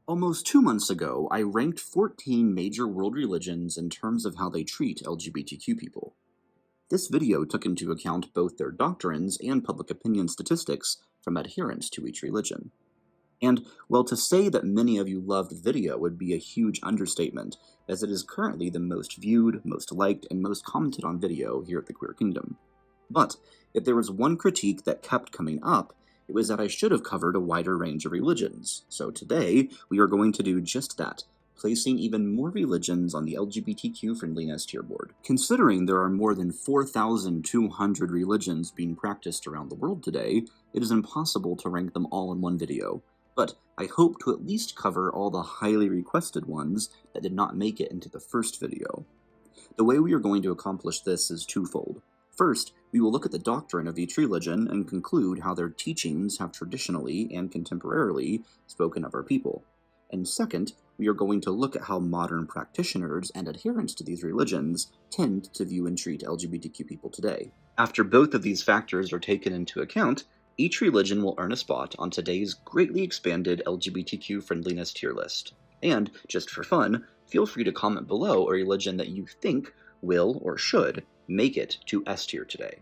Almost 2 months ago, I ranked 14 major world religions in terms of how they treat LGBTQ people. This video took into account both their doctrines and public opinion statistics from adherents to each religion. And, well, to say that many of you loved the video would be a huge understatement, as it is currently the most viewed, most liked, and most commented on video here at the Queer Kingdom. But, if there was one critique that kept coming up, it was that I should have covered a wider range of religions. So today, we are going to do just that, placing even more religions on the LGBTQ friendliness tier board. Considering there are more than 4,200 religions being practiced around the world today, it is impossible to rank them all in one video, but I hope to at least cover all the highly requested ones that did not make it into the first video. The way we are going to accomplish this is twofold. First, we will look at the doctrine of each religion and conclude how their teachings have traditionally and contemporarily spoken of our people. And second, we are going to look at how modern practitioners and adherents to these religions tend to view and treat LGBTQ people today. After both of these factors are taken into account, each religion will earn a spot on today's greatly expanded LGBTQ friendliness tier list. And, just for fun, feel free to comment below a religion that you think will or should make it to S tier today.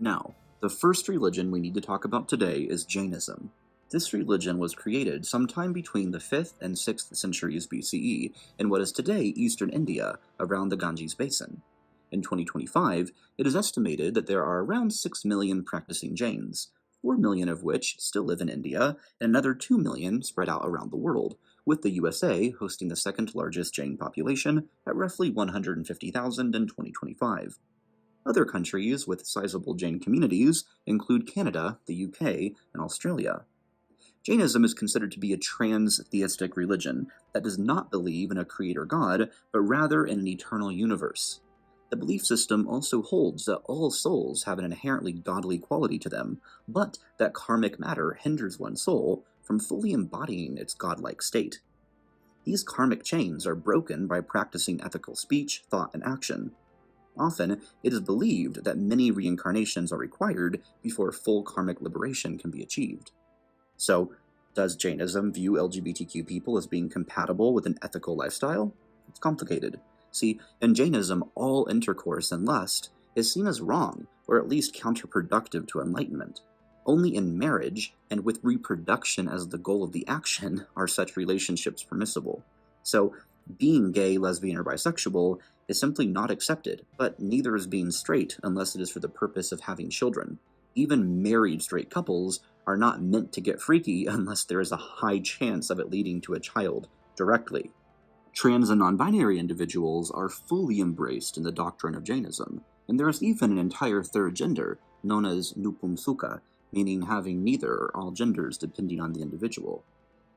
Now, the first religion we need to talk about today is Jainism. This religion was created sometime between the 5th and 6th centuries BCE in what is today eastern India, around the Ganges Basin. In 2025, it is estimated that there are around 6 million practicing Jains, 4 million of which still live in India, and another 2 million spread out around the world, with the USA hosting the second largest Jain population at roughly 150,000 in 2025. Other countries with sizable Jain communities include Canada, the UK, and Australia. Jainism is considered to be a trans-theistic religion that does not believe in a creator god, but rather in an eternal universe. The belief system also holds that all souls have an inherently godly quality to them, but that karmic matter hinders one's soul from fully embodying its godlike state. These karmic chains are broken by practicing ethical speech, thought, and action. Often, it is believed that many reincarnations are required before full karmic liberation can be achieved. So, does Jainism view LGBTQ people as being compatible with an ethical lifestyle? It's complicated. See, in Jainism, all intercourse and lust is seen as wrong, or at least counterproductive to enlightenment. Only in marriage, and with reproduction as the goal of the action, are such relationships permissible. So, being gay, lesbian, or bisexual is simply not accepted, but neither is being straight unless it is for the purpose of having children. Even married straight couples are not meant to get freaky unless there is a high chance of it leading to a child directly. Trans and non-binary individuals are fully embraced in the doctrine of Jainism, and there is even an entire third gender, known as Nupumsuka, meaning having neither or all genders depending on the individual.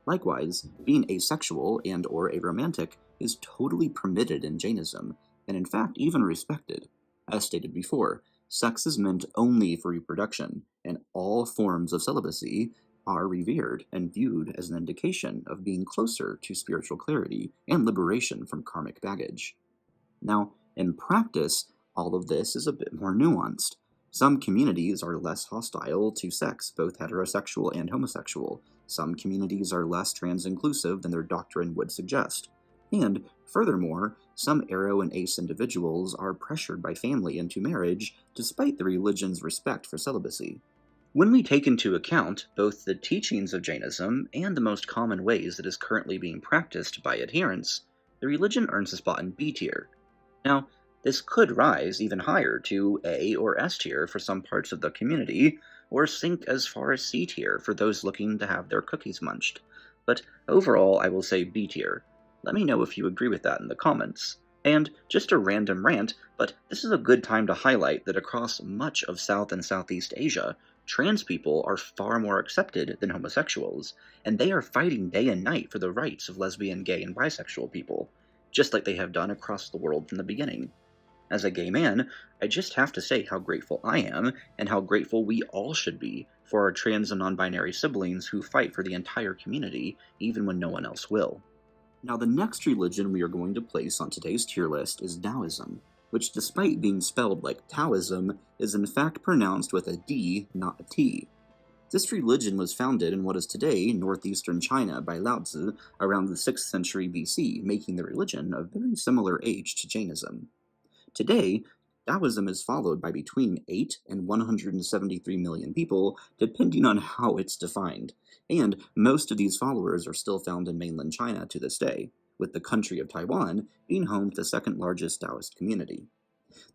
Likewise, being asexual and or aromantic is totally permitted in Jainism, and in fact even respected. As stated before, sex is meant only for reproduction, and all forms of celibacy are revered and viewed as an indication of being closer to spiritual clarity and liberation from karmic baggage. Now, in practice, all of this is a bit more nuanced. Some communities are less hostile to sex, both heterosexual and homosexual. Some communities are less trans-inclusive than their doctrine would suggest. And, furthermore, some aro and ace individuals are pressured by family into marriage despite the religion's respect for celibacy. When we take into account both the teachings of Jainism and the most common ways it is currently being practiced by adherents, the religion earns a spot in B tier. Now, this could rise even higher to A or S tier for some parts of the community, or sink as far as C tier for those looking to have their cookies munched. But overall, I will say B tier. Let me know if you agree with that in the comments. And, just a random rant, but this is a good time to highlight that across much of South and Southeast Asia, trans people are far more accepted than homosexuals, and they are fighting day and night for the rights of lesbian, gay, and bisexual people, just like they have done across the world from the beginning. As a gay man, I just have to say how grateful I am, and how grateful we all should be for our trans and non-binary siblings who fight for the entire community, even when no one else will. Now, the next religion we are going to place on today's tier list is Daoism, which, despite being spelled like Taoism, is in fact pronounced with a D, not a T. This religion was founded in what is today northeastern China by Lao Tzu around the 6th century BC, making the religion of very similar age to Jainism. Today, Taoism is followed by between 8 and 173 million people, depending on how it's defined, and most of these followers are still found in mainland China to this day, with the country of Taiwan being home to the second largest Taoist community.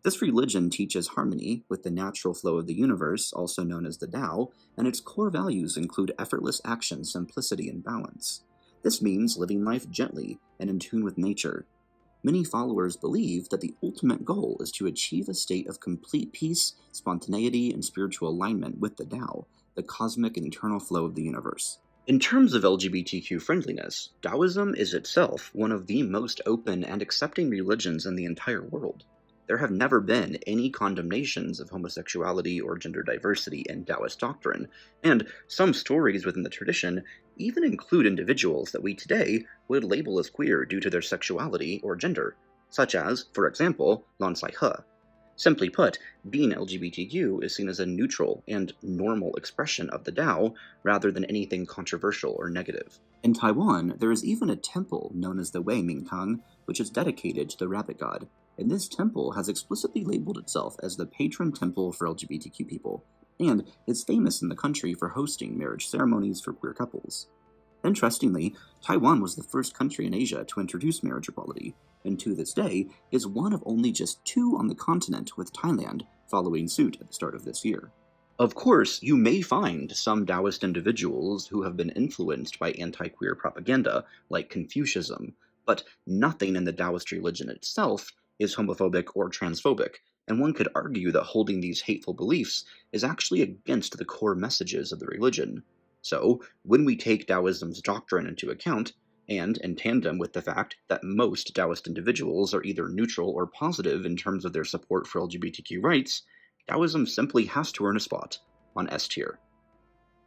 This religion teaches harmony with the natural flow of the universe, also known as the Tao, and its core values include effortless action, simplicity, and balance. This means living life gently and in tune with nature. Many followers believe that the ultimate goal is to achieve a state of complete peace, spontaneity, and spiritual alignment with the Tao, the cosmic and eternal flow of the universe. In terms of LGBTQ friendliness, Taoism is itself one of the most open and accepting religions in the entire world. There have never been any condemnations of homosexuality or gender diversity in Taoist doctrine, and some stories within the tradition even include individuals that we today would label as queer due to their sexuality or gender, such as, for example, Lan Sai He. Simply put, being LGBTQ is seen as a neutral and normal expression of the Tao rather than anything controversial or negative. In Taiwan, there is even a temple known as the Wei Mingtang, which is dedicated to the rabbit god, and this temple has explicitly labeled itself as the patron temple for LGBTQ people, and is famous in the country for hosting marriage ceremonies for queer couples. Interestingly, Taiwan was the first country in Asia to introduce marriage equality, and to this day is one of only just 2 on the continent, with Thailand following suit at the start of this year. Of course, you may find some Taoist individuals who have been influenced by anti-queer propaganda, like Confucianism, but nothing in the Taoist religion itself is homophobic or transphobic, and one could argue that holding these hateful beliefs is actually against the core messages of the religion. So, when we take Taoism's doctrine into account, and in tandem with the fact that most Taoist individuals are either neutral or positive in terms of their support for LGBTQ rights, Taoism simply has to earn a spot on S tier.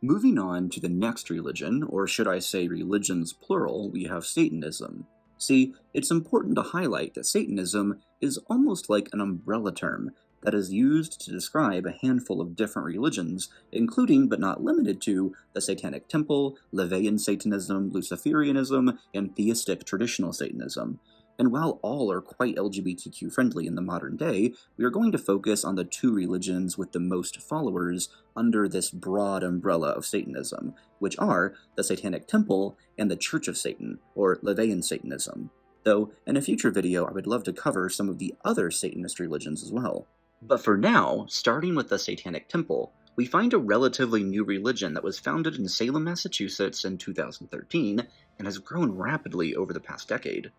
Moving on to the next religion, or should I say religions plural, we have Satanism. See, it's important to highlight that Satanism is almost like an umbrella term that is used to describe a handful of different religions, including but not limited to the Satanic Temple, Levian Satanism, Luciferianism, and theistic traditional Satanism. And while all are quite LGBTQ friendly in the modern day, we are going to focus on the 2 religions with the most followers under this broad umbrella of Satanism, which are the Satanic Temple and the Church of Satan, or Levian Satanism. Though, in a future video, I would love to cover some of the other Satanist religions as well. But for now, starting with the Satanic Temple, we find a relatively new religion that was founded in Salem, Massachusetts in 2013 and has grown rapidly over the past decade.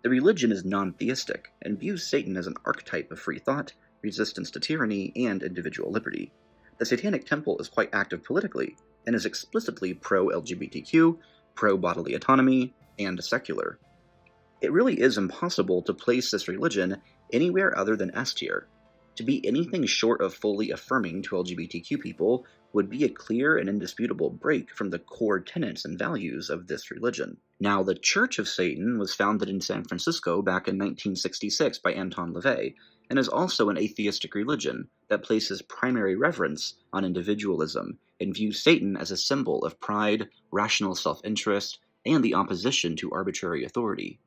The religion is non-theistic and views Satan as an archetype of free thought, resistance to tyranny, and individual liberty. The Satanic Temple is quite active politically and is explicitly pro-LGBTQ, pro-bodily autonomy, and secular. It really is impossible to place this religion anywhere other than S tier. To be anything short of fully affirming to LGBTQ people would be a clear and indisputable break from the core tenets and values of this religion. Now, the Church of Satan was founded in San Francisco back in 1966 by Anton LaVey, and is also an atheistic religion that places primary reverence on individualism and views Satan as a symbol of pride, rational self-interest, and the opposition to arbitrary authority.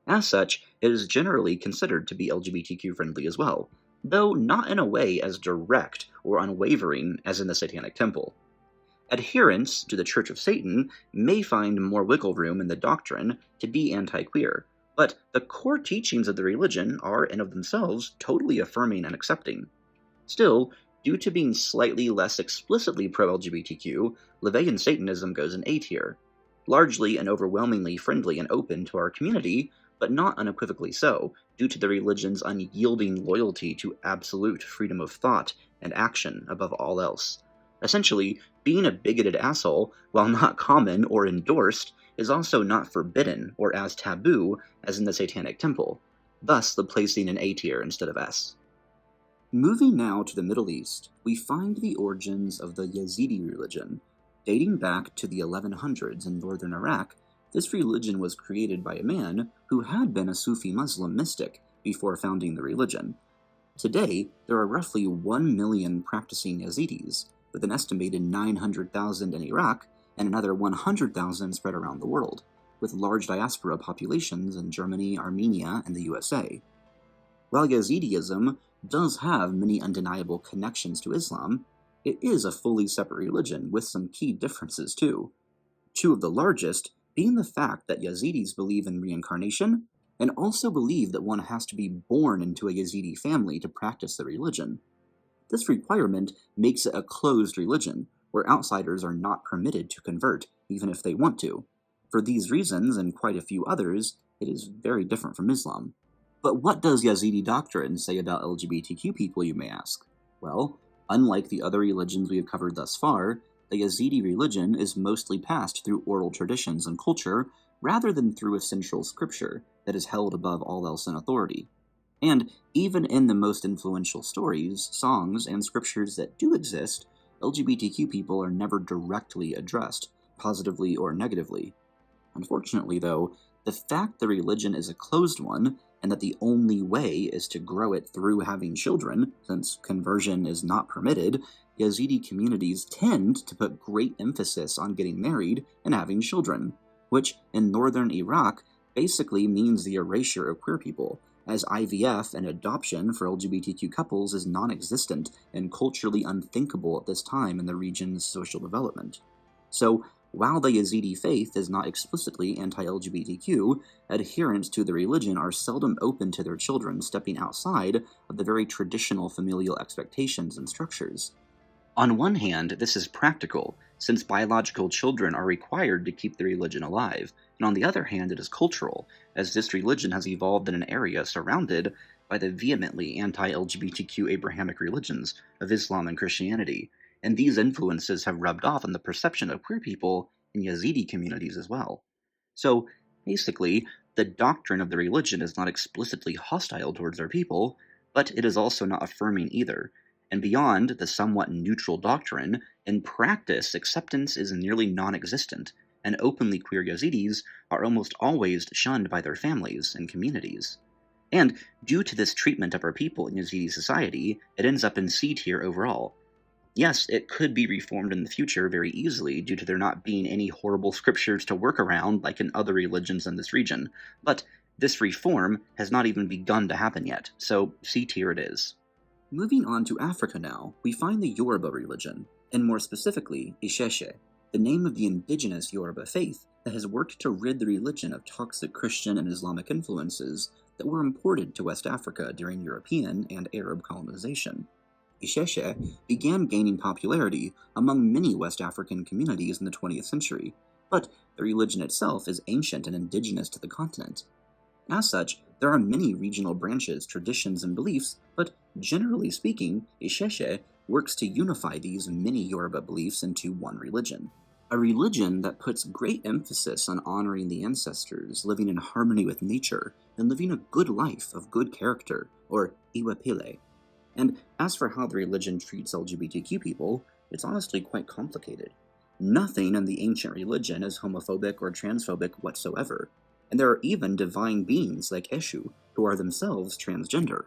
As such, it is generally considered to be LGBTQ-friendly as well, though not in a way as direct or unwavering as in the Satanic Temple. Adherents to the Church of Satan may find more wiggle room in the doctrine to be anti-queer, but the core teachings of the religion are, in of themselves, totally affirming and accepting. Still, due to being slightly less explicitly pro-LGBTQ, Levian Satanism goes in A tier, largely and overwhelmingly friendly and open to our community, but not unequivocally so, due to the religion's unyielding loyalty to absolute freedom of thought and action above all else. Essentially, being a bigoted asshole, while not common or endorsed, is also not forbidden or as taboo as in the Satanic Temple, thus the placing in A tier instead of S. Moving now to the Middle East, we find the origins of the Yazidi religion. Dating back to the 1100s in northern Iraq, this religion was created by a man who had been a Sufi Muslim mystic before founding the religion. Today, there are roughly 1 million practicing Yazidis, with an estimated 900,000 in Iraq and another 100,000 spread around the world, with large diaspora populations in Germany, Armenia, and the USA. While Yazidism does have many undeniable connections to Islam, it is a fully separate religion with some key differences too. Two of the largest being the fact that Yazidis believe in reincarnation and also believe that one has to be born into a Yazidi family to practice the religion. This requirement makes it a closed religion, where outsiders are not permitted to convert, even if they want to. For these reasons, and quite a few others, it is very different from Islam. But what does Yazidi doctrine say about LGBTQ people, you may ask? Well, unlike the other religions we have covered thus far, the Yazidi religion is mostly passed through oral traditions and culture, rather than through a central scripture that is held above all else in authority. And even in the most influential stories, songs, and scriptures that do exist, LGBTQ people are never directly addressed, positively or negatively. Unfortunately, though, the fact the religion is a closed one, and that the only way is to grow it through having children, since conversion is not permitted, Yazidi communities tend to put great emphasis on getting married and having children, which in northern Iraq basically means the erasure of queer people, as IVF and adoption for LGBTQ couples is non-existent and culturally unthinkable at this time in the region's social development. So, while the Yazidi faith is not explicitly anti-LGBTQ, adherents to the religion are seldom open to their children stepping outside of the very traditional familial expectations and structures. On one hand, this is practical, since biological children are required to keep the religion alive, and on the other hand it is cultural, as this religion has evolved in an area surrounded by the vehemently anti-LGBTQ Abrahamic religions of Islam and Christianity, and these influences have rubbed off on the perception of queer people in Yazidi communities as well. So, basically, the doctrine of the religion is not explicitly hostile towards their people, but it is also not affirming either. And beyond the somewhat neutral doctrine, in practice, acceptance is nearly non-existent, and openly queer Yazidis are almost always shunned by their families and communities. And due to this treatment of our people in Yazidi society, it ends up in C tier overall. Yes, it could be reformed in the future very easily due to there not being any horrible scriptures to work around like in other religions in this region, but this reform has not even begun to happen yet, so C tier it is. Moving on to Africa now, we find the Yoruba religion, and more specifically, Isheshe, the name of the indigenous Yoruba faith that has worked to rid the religion of toxic Christian and Islamic influences that were imported to West Africa during European and Arab colonization. Isheshe began gaining popularity among many West African communities in the 20th century, but the religion itself is ancient and indigenous to the continent. As such, there are many regional branches, traditions, and beliefs, but generally speaking, Isheshe works to unify these many Yoruba beliefs into one religion. A religion that puts great emphasis on honoring the ancestors, living in harmony with nature, and living a good life of good character, or iwapile. And as for how the religion treats LGBTQ people, it's honestly quite complicated. Nothing in the ancient religion is homophobic or transphobic whatsoever, and there are even divine beings like Eshu who are themselves transgender.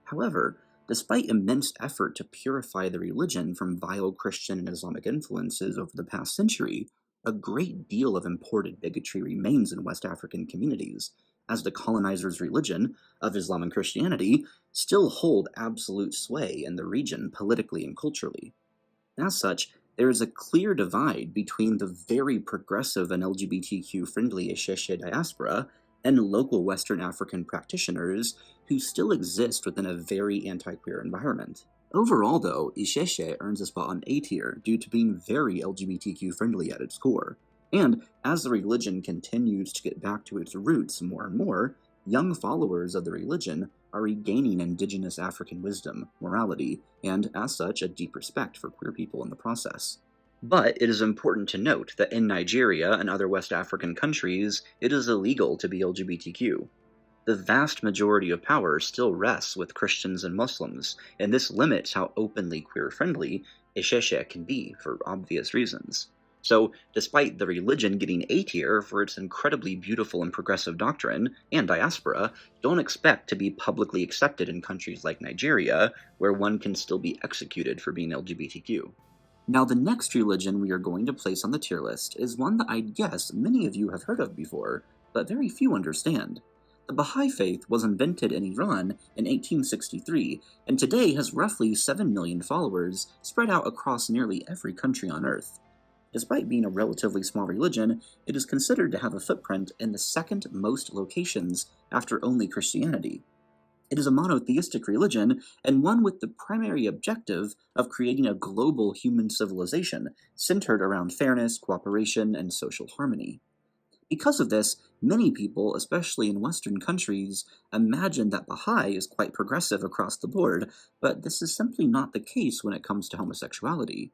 However, despite immense effort to purify the religion from vile Christian and Islamic influences over the past century, a great deal of imported bigotry remains in West African communities, as the colonizers' religion of Islam and Christianity still hold absolute sway in the region politically and culturally. As such, there is a clear divide between the very progressive and LGBTQ-friendly Isheshe diaspora and local Western African practitioners who still exist within a very anti-queer environment. Overall, though, Isheshe earns a spot on A tier due to being very LGBTQ-friendly at its core. And as the religion continues to get back to its roots more and more, young followers of the religion are regaining indigenous African wisdom, morality, and, as such, a deep respect for queer people in the process. But it is important to note that in Nigeria and other West African countries, it is illegal to be LGBTQ. The vast majority of power still rests with Christians and Muslims, and this limits how openly queer-friendly Isheshe can be for obvious reasons. So, despite the religion getting A tier for its incredibly beautiful and progressive doctrine and diaspora, don't expect to be publicly accepted in countries like Nigeria, where one can still be executed for being LGBTQ. Now, the next religion we are going to place on the tier list is one that I'd guess many of you have heard of before, but very few understand. The Bahá'í Faith was invented in Iran in 1863, and today has roughly 7 million followers spread out across nearly every country on Earth. Despite being a relatively small religion, it is considered to have a footprint in the second most locations after only Christianity. It is a monotheistic religion, and one with the primary objective of creating a global human civilization centered around fairness, cooperation, and social harmony. Because of this, many people, especially in Western countries, imagine that Baha'i is quite progressive across the board, but this is simply not the case when it comes to homosexuality.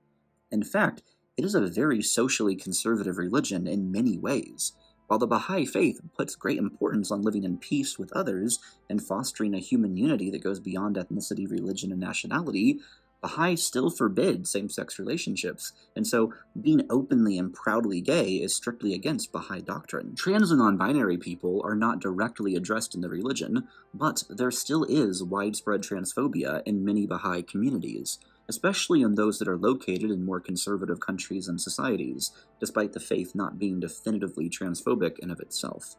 In fact, it is a very socially conservative religion in many ways. While the Baha'i faith puts great importance on living in peace with others and fostering a human unity that goes beyond ethnicity, religion, and nationality, Baha'i still forbid same-sex relationships, and so being openly and proudly gay is strictly against Baha'i doctrine. Trans and non-binary people are not directly addressed in the religion, but there still is widespread transphobia in many Baha'i communities, especially in those that are located in more conservative countries and societies, despite the faith not being definitively transphobic in of itself.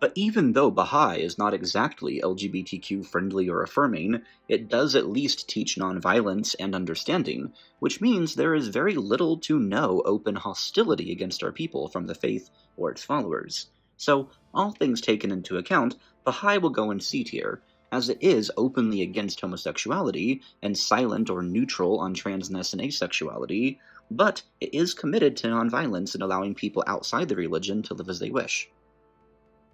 But even though Baha'i is not exactly LGBTQ friendly or affirming, it does at least teach nonviolence and understanding, which means there is very little to no open hostility against our people from the faith or its followers. So, all things taken into account, Baha'i will go in C tier, as it is openly against homosexuality and silent or neutral on transness and asexuality, but it is committed to nonviolence and allowing people outside the religion to live as they wish.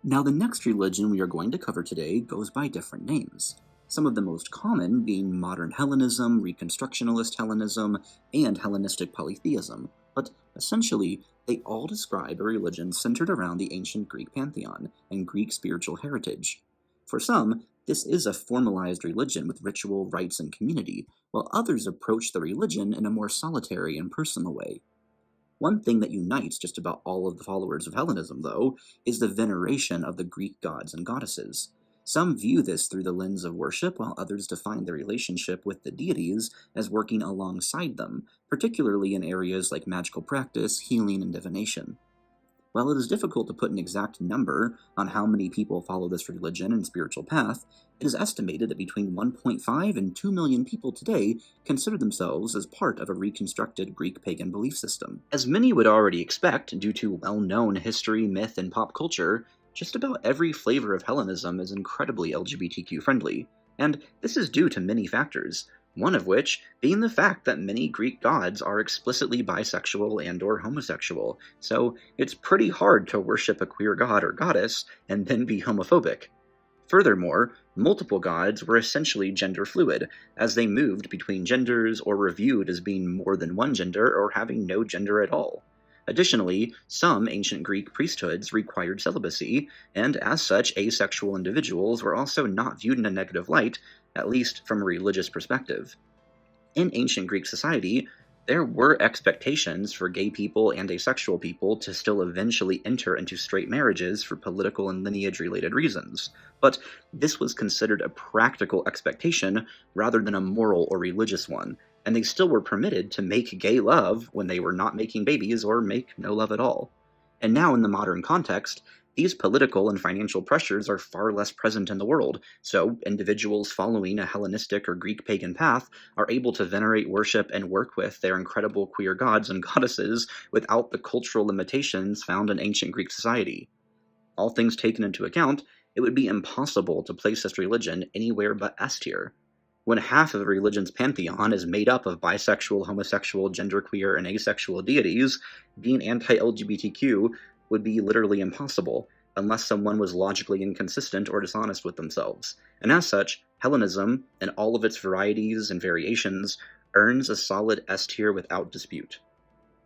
Now, the next religion we are going to cover today goes by different names, some of the most common being modern Hellenism, Reconstructionist Hellenism, and Hellenistic polytheism, but essentially, they all describe a religion centered around the ancient Greek pantheon and Greek spiritual heritage. For some, this is a formalized religion with ritual, rites, and community, while others approach the religion in a more solitary and personal way. One thing that unites just about all of the followers of Hellenism, though, is the veneration of the Greek gods and goddesses. Some view this through the lens of worship, while others define the relationship with the deities as working alongside them, particularly in areas like magical practice, healing, and divination. While it is difficult to put an exact number on how many people follow this religion and spiritual path, it is estimated that between 1.5 and 2 million people today consider themselves as part of a reconstructed Greek pagan belief system. As many would already expect, due to well-known history, myth, and pop culture, just about every flavor of Hellenism is incredibly LGBTQ friendly, and this is due to many factors, one of which being the fact that many Greek gods are explicitly bisexual and/or homosexual, so it's pretty hard to worship a queer god or goddess and then be homophobic. Furthermore, multiple gods were essentially gender fluid, as they moved between genders or were viewed as being more than one gender or having no gender at all. Additionally, some ancient Greek priesthoods required celibacy, and as such, asexual individuals were also not viewed in a negative light, at least from a religious perspective. In ancient Greek society, there were expectations for gay people and asexual people to still eventually enter into straight marriages for political and lineage-related reasons, but this was considered a practical expectation rather than a moral or religious one, and they still were permitted to make gay love when they were not making babies or make no love at all. And now in the modern context, these political and financial pressures are far less present in the world, so individuals following a Hellenistic or Greek pagan path are able to venerate, worship, and work with their incredible queer gods and goddesses without the cultural limitations found in ancient Greek society. All things taken into account, it would be impossible to place this religion anywhere but S tier. When half of the religion's pantheon is made up of bisexual, homosexual, genderqueer, and asexual deities, being anti-LGBTQ would be literally impossible, unless someone was logically inconsistent or dishonest with themselves. And as such, Hellenism, and all of its varieties and variations, earns a solid S tier without dispute.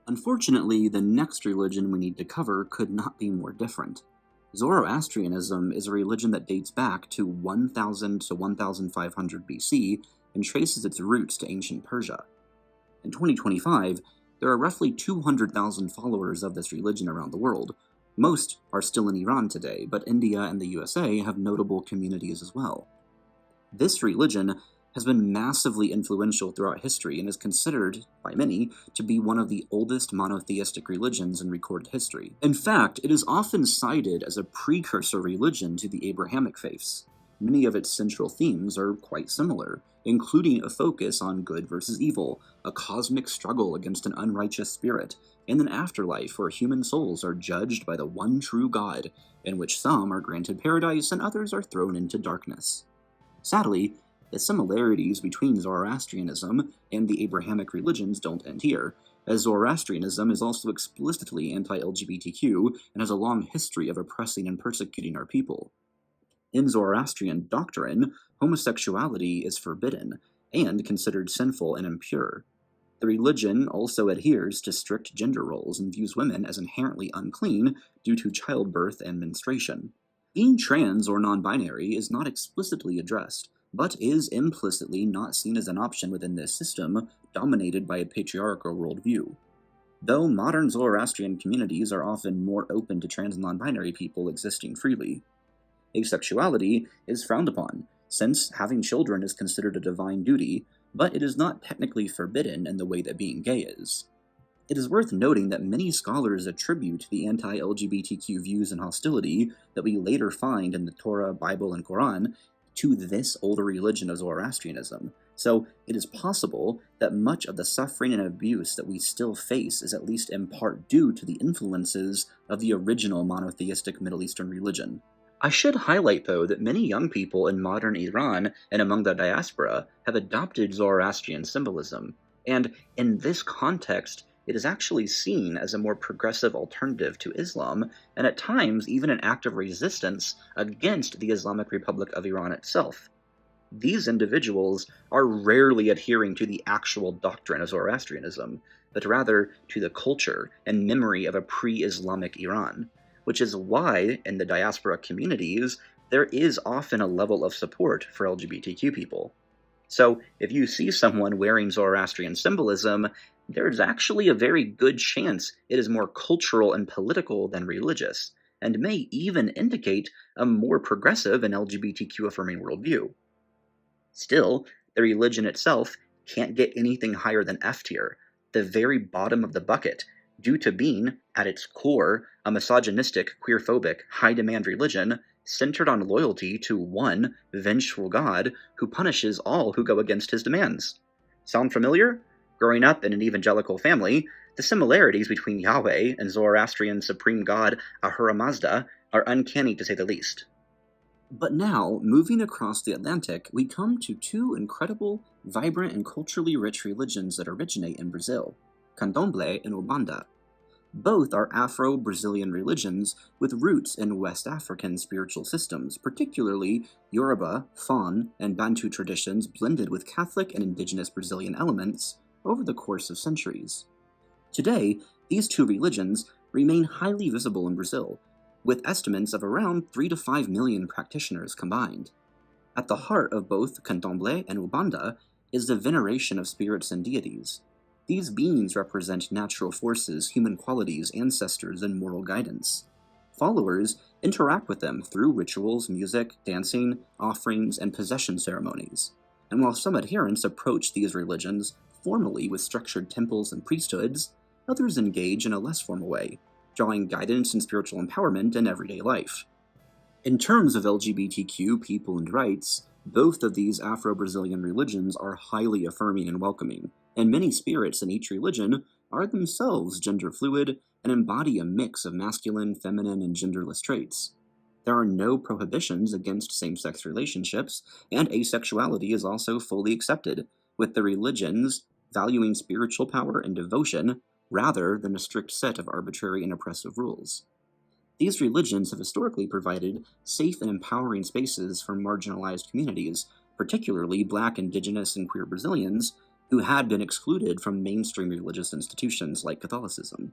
Unfortunately, the next religion we need to cover could not be more different. Zoroastrianism is a religion that dates back to 1000 to 1500 BC and traces its roots to ancient Persia. In 2025, there are roughly 200,000 followers of this religion around the world. Most are still in Iran today, but India and the USA have notable communities as well. This religion has been massively influential throughout history and is considered, by many, to be one of the oldest monotheistic religions in recorded history. In fact, it is often cited as a precursor religion to the Abrahamic faiths. Many of its central themes are quite similar, including a focus on good versus evil, a cosmic struggle against an unrighteous spirit, and an afterlife where human souls are judged by the one true God, in which some are granted paradise and others are thrown into darkness. Sadly, the similarities between Zoroastrianism and the Abrahamic religions don't end here, as Zoroastrianism is also explicitly anti-LGBTQ and has a long history of oppressing and persecuting our people. In Zoroastrian doctrine, homosexuality is forbidden and considered sinful and impure. The religion also adheres to strict gender roles and views women as inherently unclean due to childbirth and menstruation. Being trans or non-binary is not explicitly addressed, but is implicitly not seen as an option within this system dominated by a patriarchal worldview. Though modern Zoroastrian communities are often more open to trans and non-binary people existing freely. Asexuality is frowned upon, since having children is considered a divine duty, but it is not technically forbidden in the way that being gay is. It is worth noting that many scholars attribute the anti-LGBTQ views and hostility that we later find in the Torah, Bible, and Quran to this older religion of Zoroastrianism, so it is possible that much of the suffering and abuse that we still face is at least in part due to the influences of the original monotheistic Middle Eastern religion. I should highlight, though, that many young people in modern Iran and among the diaspora have adopted Zoroastrian symbolism, and in this context, it is actually seen as a more progressive alternative to Islam, and at times even an act of resistance against the Islamic Republic of Iran itself. These individuals are rarely adhering to the actual doctrine of Zoroastrianism, but rather to the culture and memory of a pre-Islamic Iran, which is why, in the diaspora communities, there is often a level of support for LGBTQ people. So, if you see someone wearing Zoroastrian symbolism, there's actually a very good chance it is more cultural and political than religious, and may even indicate a more progressive and LGBTQ-affirming worldview. Still, the religion itself can't get anything higher than F tier, the very bottom of the bucket, due to being, at its core, a misogynistic, queerphobic, high-demand religion centered on loyalty to one vengeful God who punishes all who go against his demands. Sound familiar? Growing up in an evangelical family, the similarities between Yahweh and Zoroastrian supreme god Ahura Mazda are uncanny to say the least. But now, moving across the Atlantic, we come to two incredible, vibrant, and culturally rich religions that originate in Brazil, Candomblé and Umbanda. Both are Afro-Brazilian religions with roots in West African spiritual systems, particularly Yoruba, Fon, and Bantu traditions blended with Catholic and indigenous Brazilian elements over the course of centuries. Today, these two religions remain highly visible in Brazil, with estimates of around 3 to 5 million practitioners combined. At the heart of both Candomblé and Umbanda is the veneration of spirits and deities. These beings represent natural forces, human qualities, ancestors, and moral guidance. Followers interact with them through rituals, music, dancing, offerings, and possession ceremonies. And while some adherents approach these religions formally with structured temples and priesthoods, others engage in a less formal way, drawing guidance and spiritual empowerment in everyday life. In terms of LGBTQ people and rights, both of these Afro-Brazilian religions are highly affirming and welcoming, and many spirits in each religion are themselves gender fluid and embody a mix of masculine, feminine, and genderless traits. There are no prohibitions against same-sex relationships, and asexuality is also fully accepted, with the religions valuing spiritual power and devotion rather than a strict set of arbitrary and oppressive rules. These religions have historically provided safe and empowering spaces for marginalized communities, particularly Black, Indigenous, and queer Brazilians, who had been excluded from mainstream religious institutions like Catholicism.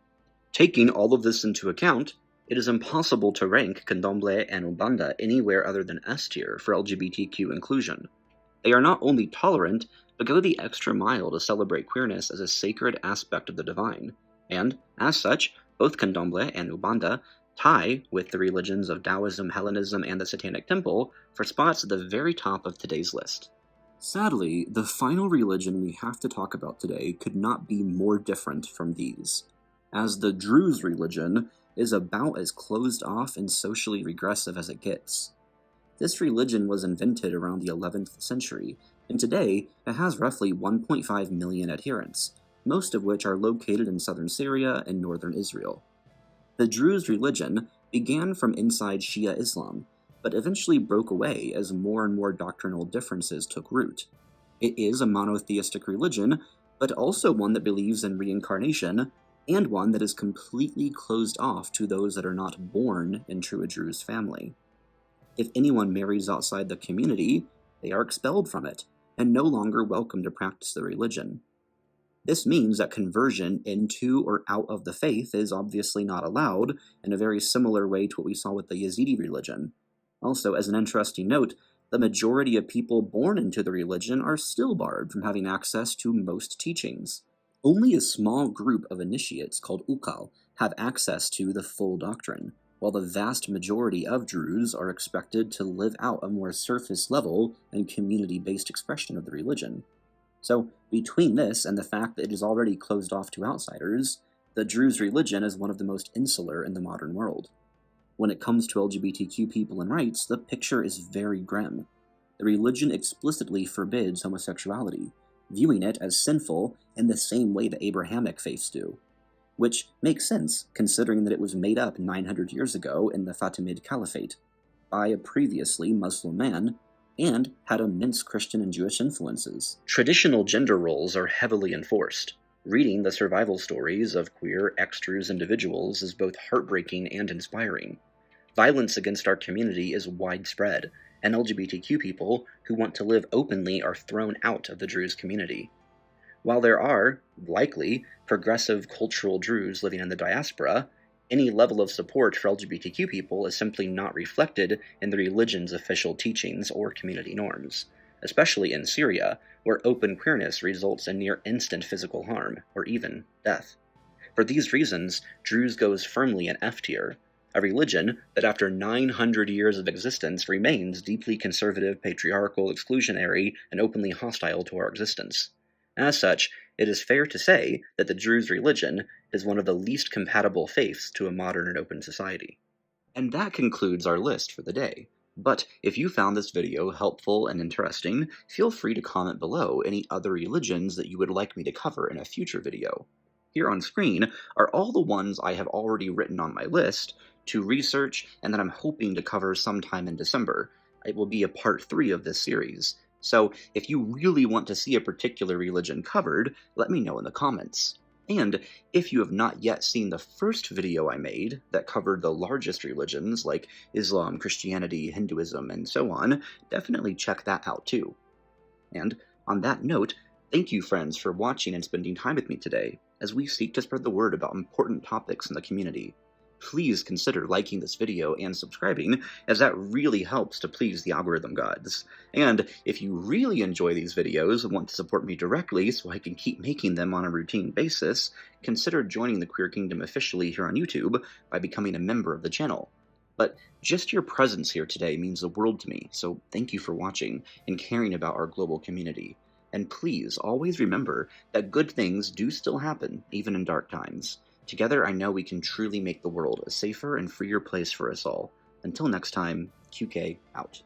Taking all of this into account, it is impossible to rank Candomblé and Umbanda anywhere other than S tier for LGBTQ inclusion. They are not only tolerant, but go the extra mile to celebrate queerness as a sacred aspect of the divine, and, as such, both Candomblé and Umbanda tie with the religions of Daoism, Hellenism, and the Satanic Temple for spots at the very top of today's list. Sadly, the final religion we have to talk about today could not be more different from these, as the Druze religion is about as closed off and socially regressive as it gets. This religion was invented around the 11th century, and today it has roughly 1.5 million adherents, most of which are located in southern Syria and northern Israel. The Druze religion began from inside Shia Islam, but eventually broke away as more and more doctrinal differences took root. It is a monotheistic religion, but also one that believes in reincarnation, and one that is completely closed off to those that are not born into a Druze family. If anyone marries outside the community, they are expelled from it, and no longer welcome to practice the religion. This means that conversion into or out of the faith is obviously not allowed, in a very similar way to what we saw with the Yazidi religion. Also, as an interesting note, the majority of people born into the religion are still barred from having access to most teachings. Only a small group of initiates, called ukal, have access to the full doctrine, while the vast majority of Druze are expected to live out a more surface-level and community-based expression of the religion. So, between this and the fact that it is already closed off to outsiders, the Druze religion is one of the most insular in the modern world. When it comes to LGBTQ people and rights, the picture is very grim. The religion explicitly forbids homosexuality, viewing it as sinful in the same way that Abrahamic faiths do, which makes sense considering that it was made up 900 years ago in the Fatimid Caliphate by a previously Muslim man and had immense Christian and Jewish influences. Traditional gender roles are heavily enforced. Reading the survival stories of queer ex-Druze individuals is both heartbreaking and inspiring. Violence against our community is widespread, and LGBTQ people who want to live openly are thrown out of the Druze community. While there are, likely, progressive cultural Druze living in the diaspora, any level of support for LGBTQ people is simply not reflected in the religion's official teachings or community norms, especially in Syria, where open queerness results in near instant physical harm, or even death. For these reasons, Druze goes firmly in F tier, a religion that after 900 years of existence remains deeply conservative, patriarchal, exclusionary, and openly hostile to our existence. As such, it is fair to say that the Druze religion is one of the least compatible faiths to a modern and open society. And that concludes our list for the day. But if you found this video helpful and interesting, feel free to comment below any other religions that you would like me to cover in a future video. Here on screen are all the ones I have already written on my list to research and that I'm hoping to cover sometime in December. It will be a part 3 of this series. So if you really want to see a particular religion covered, let me know in the comments. And if you have not yet seen the first video I made that covered the largest religions like Islam, Christianity, Hinduism, and so on, definitely check that out too. And on that note, thank you friends for watching and spending time with me today as we seek to spread the word about important topics in the community. Please consider liking this video and subscribing, as that really helps to please the algorithm gods. And if you really enjoy these videos and want to support me directly so I can keep making them on a routine basis, consider joining the Queer Kingdom officially here on YouTube by becoming a member of the channel. But just your presence here today means the world to me, so thank you for watching and caring about our global community. And please always remember that good things do still happen, even in dark times. Together, I know we can truly make the world a safer and freer place for us all. Until next time, QK out.